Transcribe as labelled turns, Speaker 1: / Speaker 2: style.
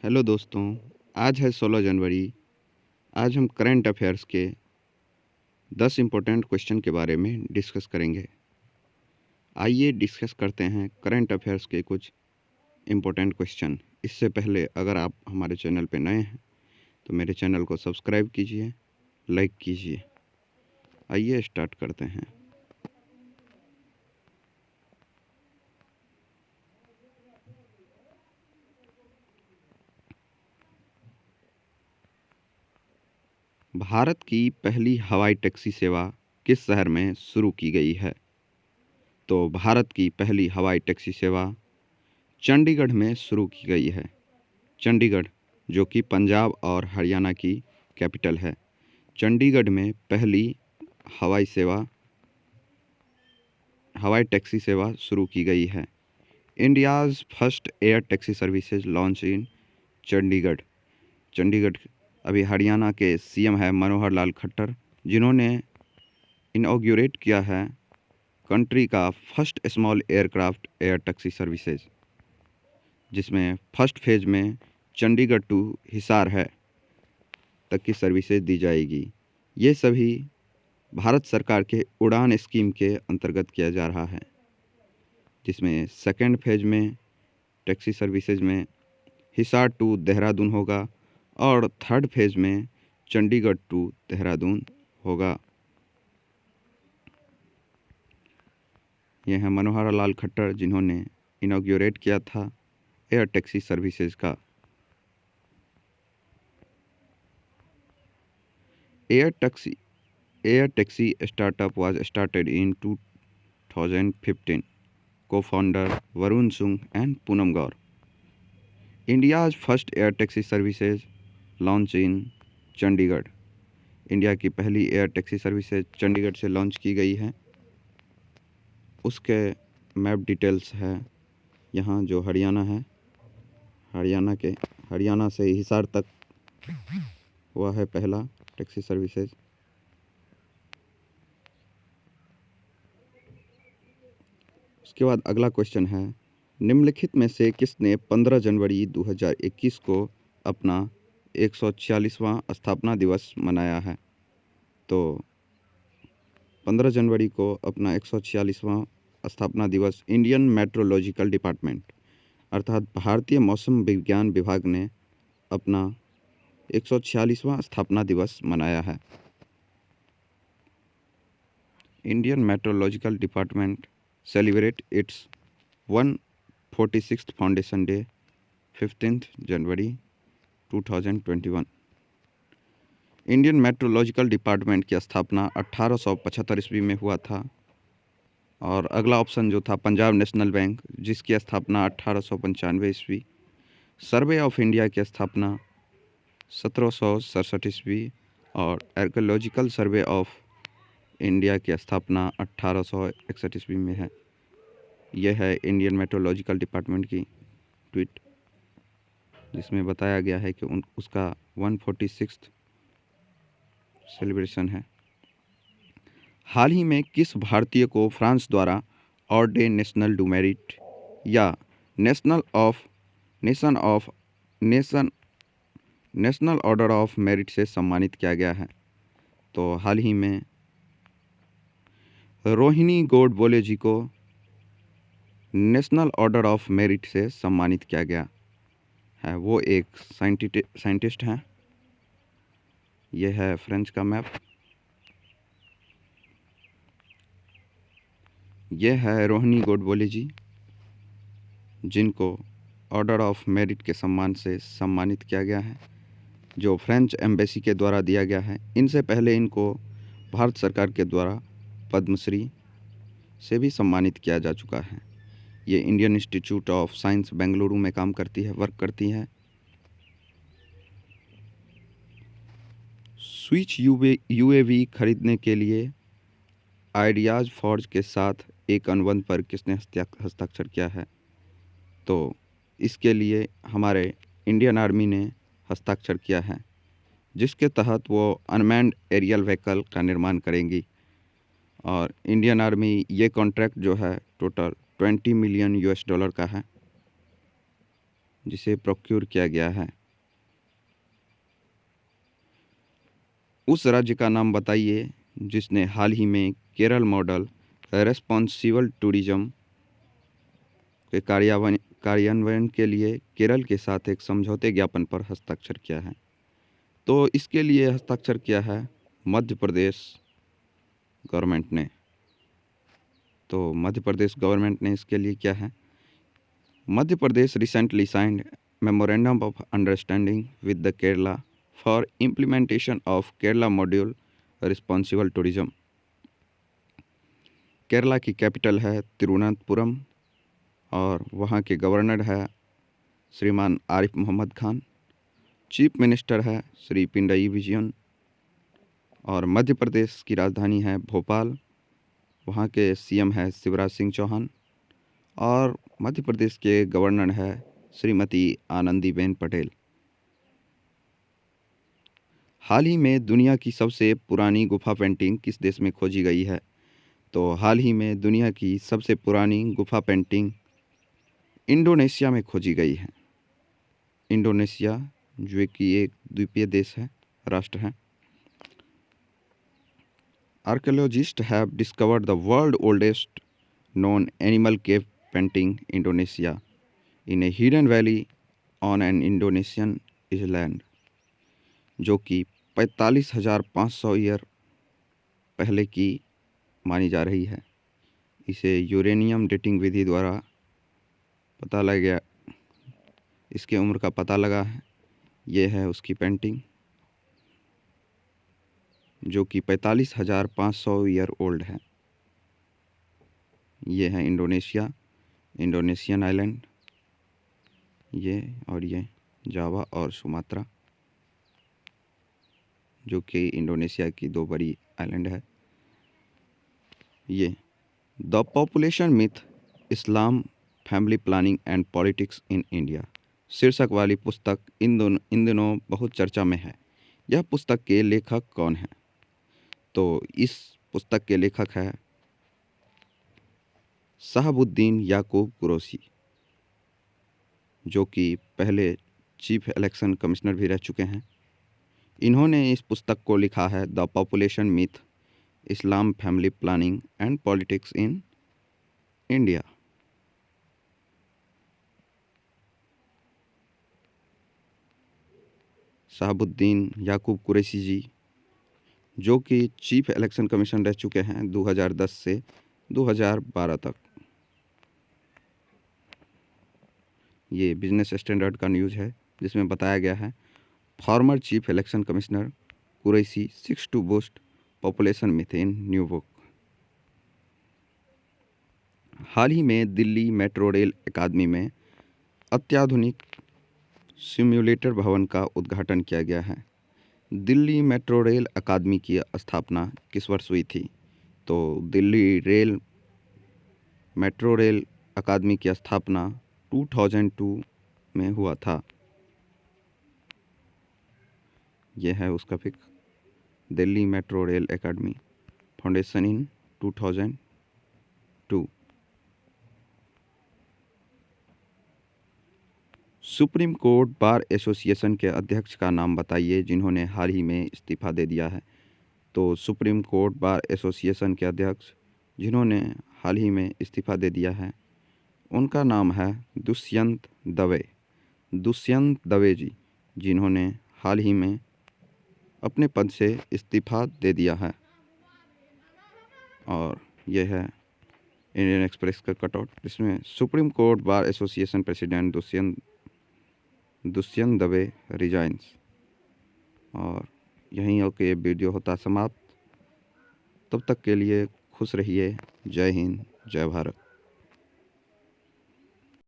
Speaker 1: Hello दोस्तों। आज है 16 जनवरी। आज हम करंट अफेयर्स के 10 इम्पोर्टेंट क्वेश्चन के बारे में डिस्कस करेंगे। आइए डिस्कस करते हैं करंट अफेयर्स के कुछ इम्पोर्टेंट क्वेश्चन। इससे पहले अगर आप हमारे चैनल पर नए हैं तो मेरे चैनल को सब्सक्राइब कीजिए, लाइक कीजिए। आइए स्टार्ट करते हैं। भारत की पहली हवाई टैक्सी सेवा किस शहर में शुरू की गई है? तो भारत की पहली हवाई टैक्सी सेवा चंडीगढ़ में शुरू की गई है। चंडीगढ़, जो कि पंजाब और हरियाणा की कैपिटल है। चंडीगढ़ में पहली हवाई टैक्सी सेवा शुरू की गई है। India's first air taxi services launch in Chandigarh. Chandigarh अभी हरियाणा के सीएम है मनोहर लाल खट्टर, जिन्होंने इनॉग्रेट किया है कंट्री का first small aircraft air taxi services, जिसमें फर्स्ट फेज में चंडीगढ़ टू हिसार है तक की सर्विसेज दी जाएगी। ये सभी भारत सरकार के उड़ान स्कीम के अंतर्गत किया जा रहा है, जिसमें सेकेंड फेज में टैक्सी सर्विसेज में हिसार टू देहरादून होगा और थर्ड फेज में चंडीगढ़ टू देहरादून होगा। यह है मनोहर लाल खट्टर, जिन्होंने इनॉग्रेट किया था एयर टैक्सी सर्विसेज का। Air taxi startup was started in 2015. Co-founder Varun Singh and Poonam Gaur. India's first air taxi services launch in Chandigarh. India की पहली एयर टैक्सी सर्विसेज चंडीगढ़ से लॉन्च की गई है। उसके मैप डिटेल्स है यहाँ, जो हरियाणा है, हरियाणा से हिसार तक हुआ है पहला टैक्सी सर्विसेज। उसके बाद अगला क्वेश्चन है, निम्नलिखित में से किसने 15 जनवरी 2021 को अपना 146वां स्थापना दिवस मनाया है? तो 15 जनवरी को अपना 146वां स्थापना दिवस इंडियन मेट्रोलॉजिकल डिपार्टमेंट अर्थात भारतीय मौसम विज्ञान विभाग ने अपना 146वां स्थापना दिवस मनाया है। Indian meteorological department celebrate its 146th foundation day 15th January 2021। Indian meteorological department की स्थापना 1875 ईस्वी में हुआ था। और अगला ऑप्शन जो था पंजाब नेशनल बैंक, जिसकी स्थापना 1895 ईस्वी। सर्वे ऑफ इंडिया की स्थापना 1767 ईस्वी और आर्कियोलॉजिकल सर्वे ऑफ इंडिया की स्थापना 1861 ईस्वी में है। यह है इंडियन मेट्रोलॉजिकल डिपार्टमेंट की ट्वीट, जिसमें बताया गया है कि उसका 146th सेलिब्रेशन है। हाल ही में किस भारतीय को फ्रांस द्वारा ऑर्डर नेशनल डू मेरिट या नेशनल ऑर्डर ऑफ मेरिट से सम्मानित किया गया है? तो हाल ही में रोहिणी गोडबोले जी को नेशनल ऑर्डर ऑफ मेरिट से सम्मानित किया गया है। वो एक साइंटिस्ट हैं। यह है फ्रेंच का मैप। यह है रोहिणी गोडबोले जी, जिनको ऑर्डर ऑफ मेरिट के सम्मान से सम्मानित किया गया है, जो फ्रेंच एम्बेसी के द्वारा दिया गया है। इनसे पहले इनको भारत सरकार के द्वारा पद्मश्री से भी सम्मानित किया जा चुका है। ये Indian institute of science Bengaluru में वर्क करती है। स्विच यूएवी खरीदने के लिए आइडियाज़ फॉर्ज के साथ एक अनुबंध पर किसने हस्ताक्षर किया है? तो इसके लिए हमारे इंडियन आर्मी ने हस्ताक्षर किया है, जिसके तहत वो अनमैन्ड एरियल व्हीकल का निर्माण करेंगी। और इंडियन आर्मी ये कॉन्ट्रैक्ट जो है टोटल $20 मिलियन का है। जिसे प्रोक्योर किया गया है। उस राज्य का नाम बताइए जिसने हाल ही में केरल मॉडल रेस्पॉन्सिबल टूरिज्म के कार्यान्वयन के लिए केरल के साथ एक समझौते ज्ञापन पर हस्ताक्षर किया है। तो इसके लिए हस्ताक्षर किया है मध्य प्रदेश गवर्नमेंट ने। तो मध्य प्रदेश गवर्नमेंट ने इसके लिए क्या है, Madhya Pradesh recently signed memorandum of understanding with the Kerala for implementation of Kerala module responsible tourism. Kerala की कैपिटल है तिरुवनंतपुरम और वहाँ के गवर्नर है श्रीमान आरिफ मोहम्मद खान, चीफ मिनिस्टर है श्री पिनरई विजयन और मध्य प्रदेश की राजधानी है भोपाल। वहाँ के सीएम है शिवराज सिंह चौहान और मध्य प्रदेश के गवर्नर है श्रीमती आनंदीबेन पटेल। हाल ही में दुनिया की सबसे पुरानी गुफा पेंटिंग किस देश में खोजी गई है? तो हाल ही में दुनिया की सबसे पुरानी गुफा पेंटिंग इंडोनेशिया में खोजी गई है। इंडोनेशिया जो कि एक द्वीपीय देश है, राष्ट्र है। Archaeologists have discovered the world's oldest known animal cave painting Indonesia in a hidden valley on an Indonesian island, जो कि 45,500 ईयर पहले की मानी जा रही है। इसे यूरेनियम डेटिंग विधि द्वारा पता लग गया, इसके उम्र का पता लगा है। ये है उसकी पेंटिंग जो कि 45,500 ईयर ओल्ड है। ये है इंडोनेशिया, इंडोनेशियन आइलैंड, ये और ये जावा और सुमात्रा, जो कि इंडोनेशिया की दो बड़ी आइलैंड है। ये the population myth Islam family planning and politics in India शीर्षक वाली पुस्तक इन दिनों बहुत चर्चा में है। यह पुस्तक के लेखक कौन हैं? तो इस पुस्तक के लेखक है शहाबुद्दीन याकूब कुरैशी, जो कि पहले चीफ इलेक्शन कमिश्नर भी रह चुके हैं। इन्होंने इस पुस्तक को लिखा है the population myth Islam family planning and politics in India. Shahabuddin Yaqoob Qureshi ji, जो कि चीफ इलेक्शन कमीशन रह चुके हैं 2010 से 2012 तक। ये बिजनेस स्टैंडर्ड का न्यूज़ है जिसमें बताया गया है former chief election commissioner Qureshi seeks to boost population myth in new book. हाल ही में दिल्ली मेट्रो रेल अकादमी में अत्याधुनिक सिम्युलेटर भवन का उद्घाटन किया गया है। दिल्ली मेट्रो रेल अकादमी की स्थापना किस वर्ष हुई थी? तो दिल्ली मेट्रो रेल अकादमी की स्थापना 2002 में हुआ था। यह है उसका पिक, दिल्ली मेट्रो रेल अकादमी foundation in 2002। Supreme court bar association के अध्यक्ष का नाम बताइए जिन्होंने हाल ही में इस्तीफा दे दिया है। तो सुप्रीम कोर्ट बार एसोसिएशन के अध्यक्ष जिन्होंने हाल ही में इस्तीफा दे दिया है, उनका नाम है दुष्यंत दवे। दुष्यंत दवे जी, जिन्होंने हाल ही में अपने पद से इस्तीफा दे दिया है। और यह है इंडियन एक्सप्रेस का कटआउट, जिसमें supreme court bar association president Dushyant Dave resigns. और यहीं होकर ये वीडियो होता समाप्त। तब तक के लिए खुश रहिए। जय हिंद, जय भारत।